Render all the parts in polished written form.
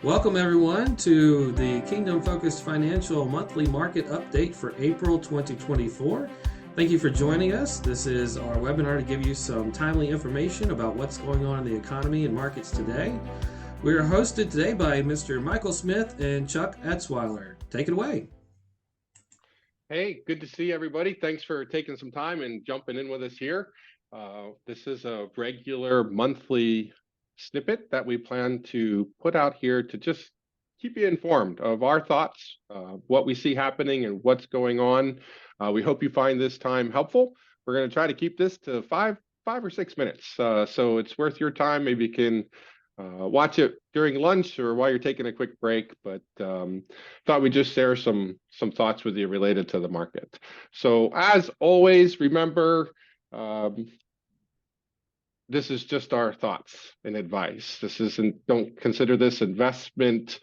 Welcome, everyone, to the Kingdom Focused Financial Monthly Market Update for April 2024. Thank you for joining us. This is our webinar to give you some timely information about what's going on in the economy and markets today. We are hosted today by Mr. Michael Smith and Chuck Etzweiler. Take it away. Hey, good to see everybody. Thanks for taking some time and jumping in with us here. This is a regular monthly snippet that we plan to put out here to just keep you informed of our thoughts, what we see happening and what's going on. We hope you find this time helpful. We're going to try to keep this to five or 6 minutes. So it's worth your time. Maybe you can watch it during lunch or while you're taking a quick break, but thought we'd just share some thoughts with you related to the market. So as always, remember, this is just our thoughts and advice. This isn't, don't consider this investment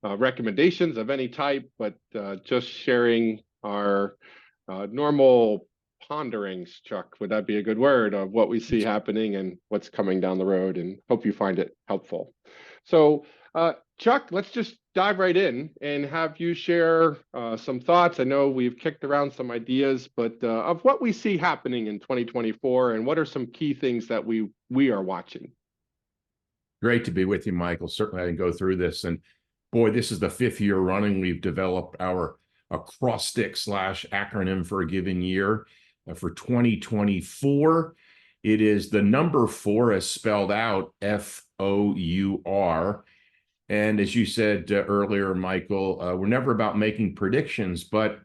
recommendations of any type, but just sharing our normal ponderings, Chuck, would that be a good word, of what we see happening and what's coming down the road, and hope you find it helpful. So Chuck, let's just dive right in and have you share some thoughts. I know we've kicked around some ideas, but of what we see happening in 2024 and what are some key things that we are watching. Great to be with you, Michael. Certainly I can go through this, and boy, this is the 5th year running we've developed our acrostic / acronym for a given year. For 2024, it is the number 4 as spelled out, FOUR. And as you said earlier, Michael, we're never about making predictions, but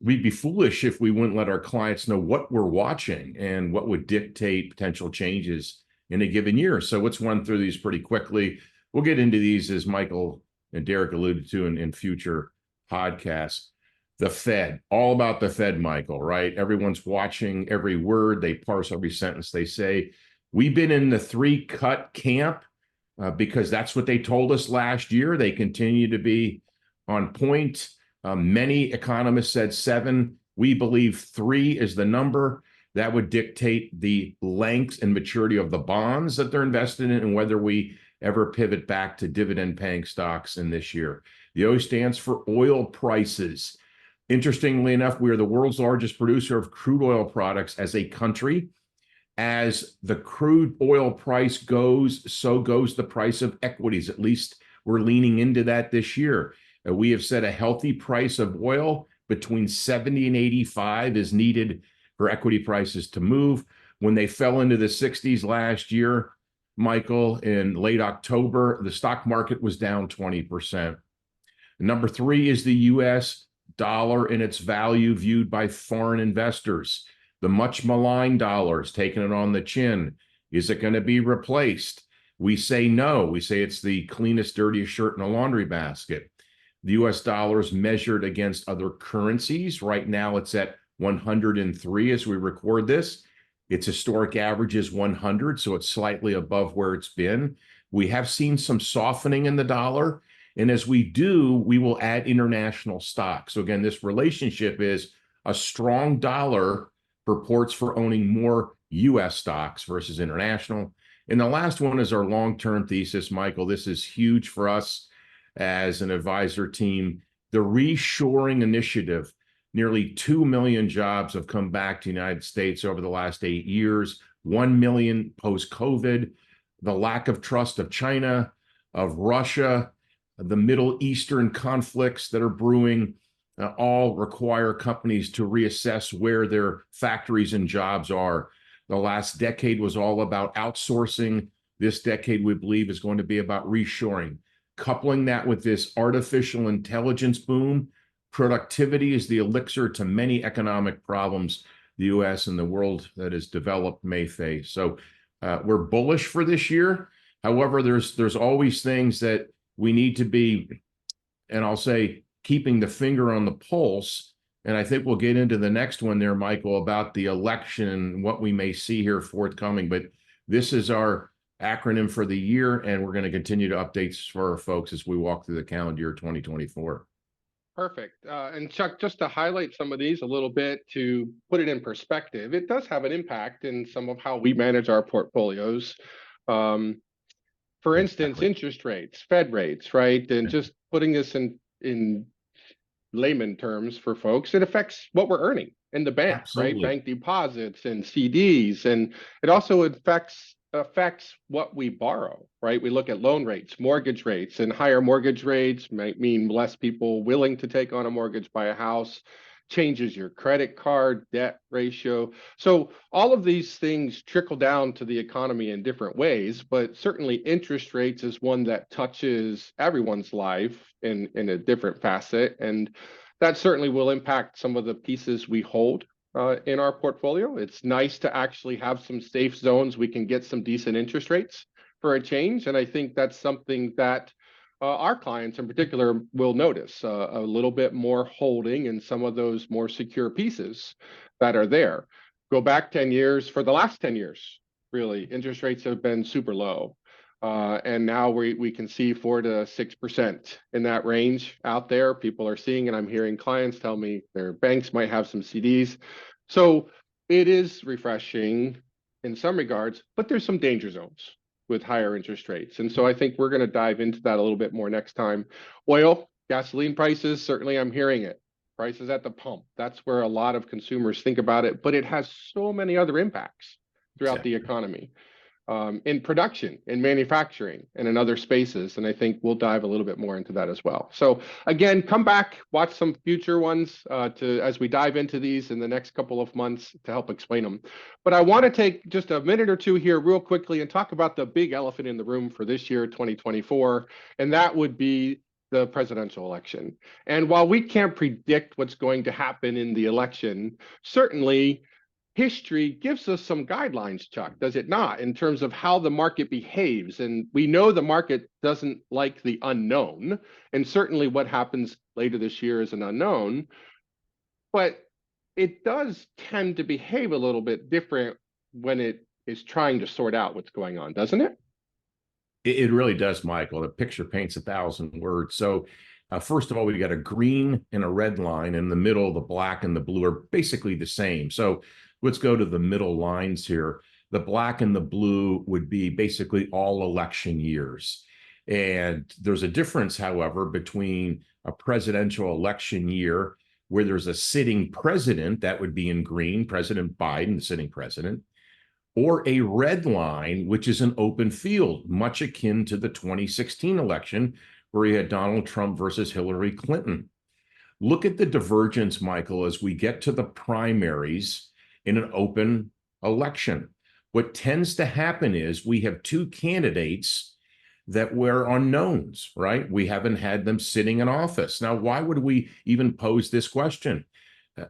we'd be foolish if we wouldn't let our clients know what we're watching and what would dictate potential changes in a given year. So let's run through these pretty quickly. We'll get into these, as Michael and Derek alluded to, in future podcasts. The Fed, all about the Fed, Michael, right? Everyone's watching every word. They parse every sentence they say. We've been in the 3-cut camp because that's what they told us last year. They continue to be on point. Many economists said 7. We believe 3 is the number. That would dictate the length and maturity of the bonds that they're invested in and whether we ever pivot back to dividend-paying stocks in this year. The O stands for oil prices. Interestingly enough, we are the world's largest producer of crude oil products as a country. As the crude oil price goes, so goes the price of equities. At least we're leaning into that this year. We have set a healthy price of oil between 70 and 85 is needed for equity prices to move. When they fell into the 60s last year, Michael, in late October, the stock market was down 20%. Number 3 is the U.S. dollar and its value viewed by foreign investors. The much maligned dollar is taking it on the chin. Is it going to be replaced? We say no. We say it's the cleanest, dirtiest shirt in a laundry basket. The U.S. dollar is measured against other currencies. Right now, it's at 103 as we record this. Its historic average is 100, so it's slightly above where it's been. We have seen some softening in the dollar. And as we do, we will add international stocks. So again, this relationship is a strong dollar purports for owning more U.S. stocks versus international. And the last one is our long-term thesis, Michael. This is huge for us as an advisor team. The reshoring initiative, nearly 2 million jobs have come back to the United States over the last 8 years, 1 million post-COVID. The lack of trust of China, of Russia, the Middle Eastern conflicts that are brewing, all require companies to reassess where their factories and jobs are. The last decade was all about outsourcing. This decade, we believe, is going to be about reshoring. Coupling that with this artificial intelligence boom, productivity is the elixir to many economic problems the U.S. and the world that is developed may face. So we're bullish for this year. However, there's always things that we need to be, and I'll say, keeping the finger on the pulse. And I think we'll get into the next one there, Michael, about the election and what we may see here forthcoming. But this is our acronym for the year, and we're going to continue to update for our folks as we walk through the calendar year 2024. Perfect. And Chuck, just to highlight some of these a little bit to put it in perspective, it does have an impact in some of how we manage our portfolios. For instance, Exactly. interest rates, Fed rates, right? And just putting this in layman terms for folks, it affects what we're earning in the bank, right? Absolutely. Bank deposits and CDs, and it also affects what we borrow, right? We look at loan rates, mortgage rates, and higher mortgage rates might mean less people willing to take on a mortgage, buy a house, changes your credit card debt ratio. So all of these things trickle down to the economy in different ways, but certainly interest rates is one that touches everyone's life in a different facet. And that certainly will impact some of the pieces we hold in our portfolio. It's nice to actually have some safe zones. We can get some decent interest rates for a change. And I think that's something that our clients in particular will notice a little bit more holding in some of those more secure pieces that are there. Go back 10 years, for the last 10 years, really, interest rates have been super low. And now we can see 4 to 6% in that range out there. People are seeing, and I'm hearing clients tell me their banks might have some CDs. So it is refreshing in some regards, but there's some danger zones with higher interest rates. And so I think we're going to dive into that a little bit more next time. Oil, gasoline prices, certainly I'm hearing it. Prices at the pump. That's where a lot of consumers think about it, but it has so many other impacts throughout the economy, in production, in manufacturing, and in other spaces. And I think we'll dive a little bit more into that as well. So again, come back, watch some future ones as we dive into these in the next couple of months to help explain them. But I want to take just a minute or two here real quickly and talk about the big elephant in the room for this year, 2024, and that would be the presidential election. And while we can't predict what's going to happen in the election, certainly history gives us some guidelines, Chuck, does it not, in terms of how the market behaves? And we know the market doesn't like the unknown, and certainly what happens later this year is an unknown, but it does tend to behave a little bit different when it is trying to sort out what's going on, doesn't it? It really does, Michael. The picture paints 1,000 words. So, first of all, we got a green and a red line. In the middle, the black and the blue are basically the same. So let's go to the middle lines here. The black and the blue would be basically all election years. And there's a difference, however, between a presidential election year where there's a sitting president, that would be in green, President Biden, the sitting president, or a red line, which is an open field, much akin to the 2016 election, where you had Donald Trump versus Hillary Clinton. Look at the divergence, Michael, as we get to the primaries in an open election. What tends to happen is we have two candidates that were unknowns, right? We haven't had them sitting in office. Now, why would we even pose this question?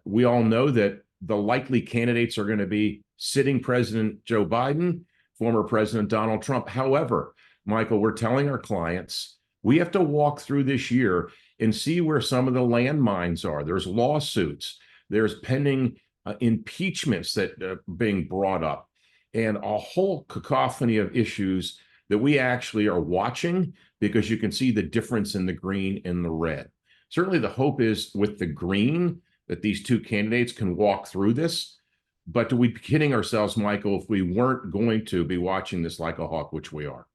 We all know that the likely candidates are going to be sitting President Joe Biden, former President Donald Trump. However, Michael, we're telling our clients we have to walk through this year and see where some of the landmines are. There's lawsuits, there's pending impeachments that are being brought up, and a whole cacophony of issues that we actually are watching, because you can see the difference in the green and the red. Certainly the hope is with the green that these two candidates can walk through this. But do we be kidding ourselves, Michael, if we weren't going to be watching this like a hawk, which we are?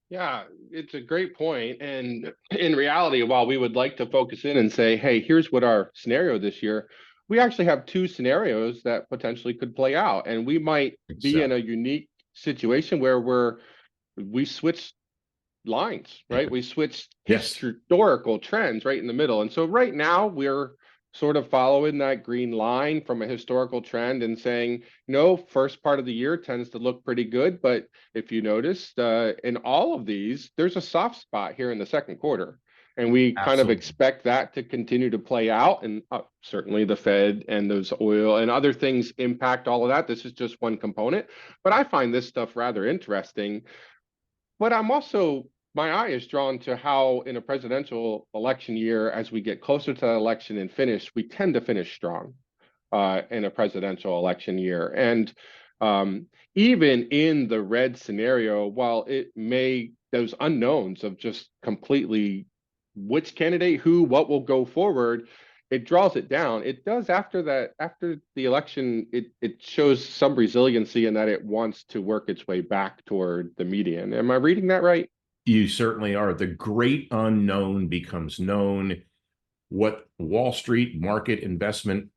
Yeah, it's a great point. And in reality, while we would like to focus in and say, hey, here's what our scenario this year, we actually have two scenarios that potentially could play out. And we might be in a unique situation where we switch lines, right? We switched Yes. historical trends right in the middle. And so right now we're sort of following that green line from a historical trend and saying, no, first part of the year tends to look pretty good. But if you noticed, in all of these, there's a soft spot here in the second quarter. And we kind of expect that to continue to play out. And certainly the Fed and those oil and other things impact all of that. This is just one component. But I find this stuff rather interesting. But I'm also, my eye is drawn to how in a presidential election year, as we get closer to the election and finish, we tend to finish strong in a presidential election year. And even in the red scenario, while it may, those unknowns of just completely which candidate, who, what will go forward, it draws it down. It does after that, after the election, it shows some resiliency in that it wants to work its way back toward the median. Am I reading that right? You certainly are. The great unknown becomes known. What Wall Street market investment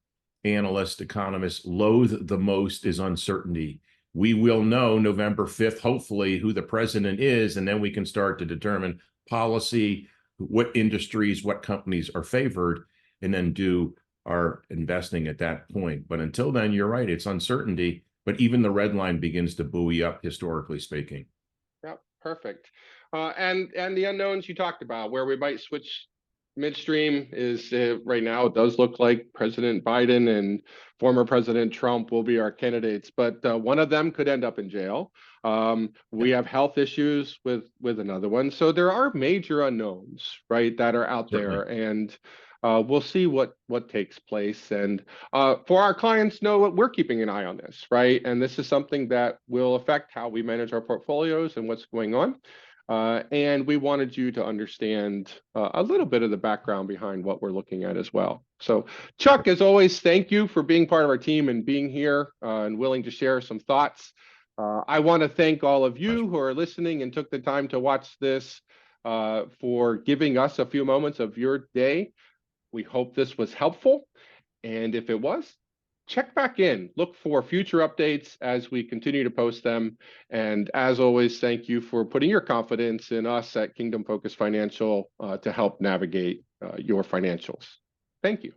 analysts, economists loathe the most is uncertainty. We will know November 5th, hopefully, who the president is, and then we can start to determine policy, what industries, what companies are favored, and then do our investing at that point. But until then, you're right, it's uncertainty, but even the red line begins to buoy up, historically speaking. Yeah, perfect. And the unknowns you talked about, where we might switch midstream, is right now it does look like President Biden and former President Trump will be our candidates, but one of them could end up in jail. We have health issues with another one, so there are major unknowns, right, that are out there, and we'll see what takes place. And for our clients, know what we're keeping an eye on this, right? And this is something that will affect how we manage our portfolios and what's going on. And we wanted you to understand a little bit of the background behind what we're looking at as well. So Chuck, as always, thank you for being part of our team and being here and willing to share some thoughts. I want to thank all of you who are listening and took the time to watch this for giving us a few moments of your day. We hope this was helpful. And if it was, check back in, look for future updates as we continue to post them. And as always, thank you for putting your confidence in us at Kingdom Focused Financial to help navigate your financials. Thank you.